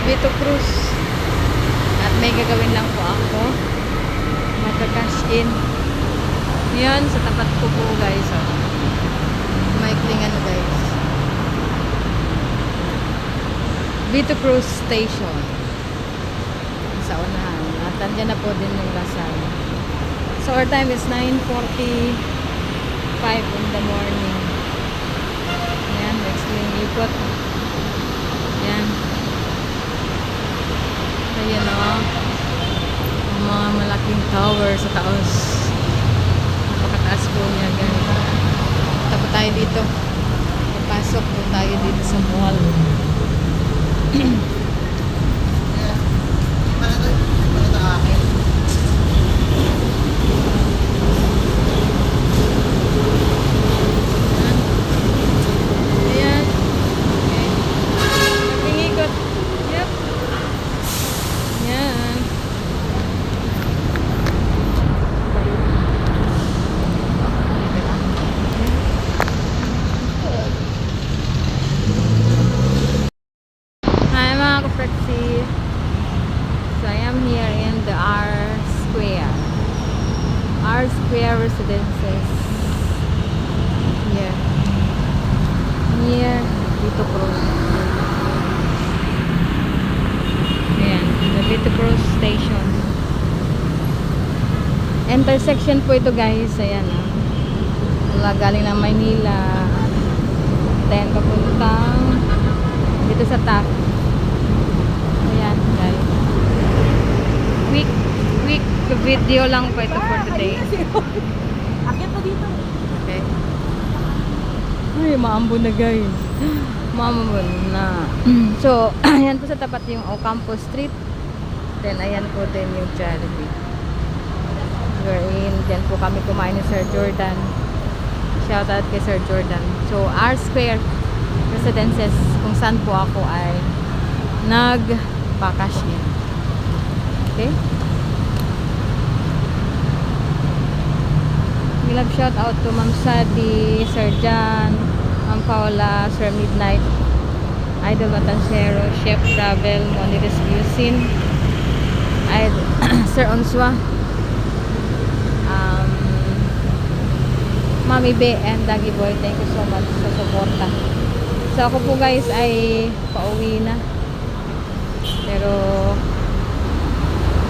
Vito Cruz. At may gagawin lang po ako. Magka-cash in. Yan, sa tapat ko po guys. Oh. Maikling ano guys. Vito Cruz Station. Sa unahan. At andyan na po din yung Lasal. So our time is 9:45 in the morning. Yan, next lane ikot. Yan. Ayan o. Ang mga malaking tower sa taos. Napakataas po niya guys. Tapos tayo dito. Papasok po tayo dito sa mall. So I am here in the R Square Residences here near Vito Cruz. Ayan, the Vito Cruz Station. Intersection po ito guys. Ayan mula galing ng Maynila, then papuntang dito sa TAP. Ayan guys, quick video lang po ito for today. Akit pa dito. Okay. Ay, maambon na guys. Maambon na. So, ayan po sa tapat yung Ocampo Street. Then, ayan po din yung Jollibee. Wherein, dyan po kami kumain ni Sir Jordan. Shout out kay Sir Jordan. So, R Square Residences, kung saan po ako ay nagpakashin. Okay? We love shout out to Ma'am Sadi, Sir John, Ma'am Paula, Sir Midnight, Idol Matansero, Chef Travel, Moniris Yusin, Sir Onswa, Mami Be, and Dagi Boy. Thank you so much sa suporta. So ako po guys ay pauwi na. Pero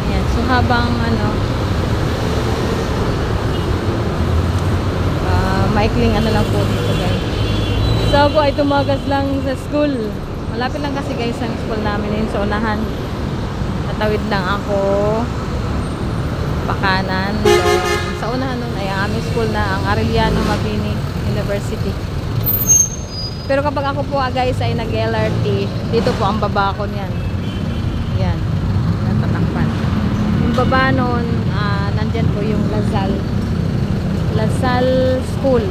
ayan, so habang maikling lang po dito guys. So ako ay tumagas lang sa school. Malapit lang kasi guys ang school namin yun sa unahan. Tatawid lang ako pakanan. So, sa unahan nun ay ang aming school na ang Arellano Mabini University. Pero kapag ako po guys ay nag-LRT, dito po ang baba ko niyan. Yan. Natatakpan. Yung baba nun, nandyan po yung Lasal School,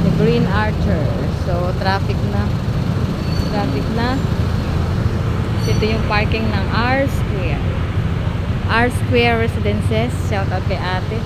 the Green Archer. So traffic na ito yung parking ng R Square Residences. Shout out kay ate.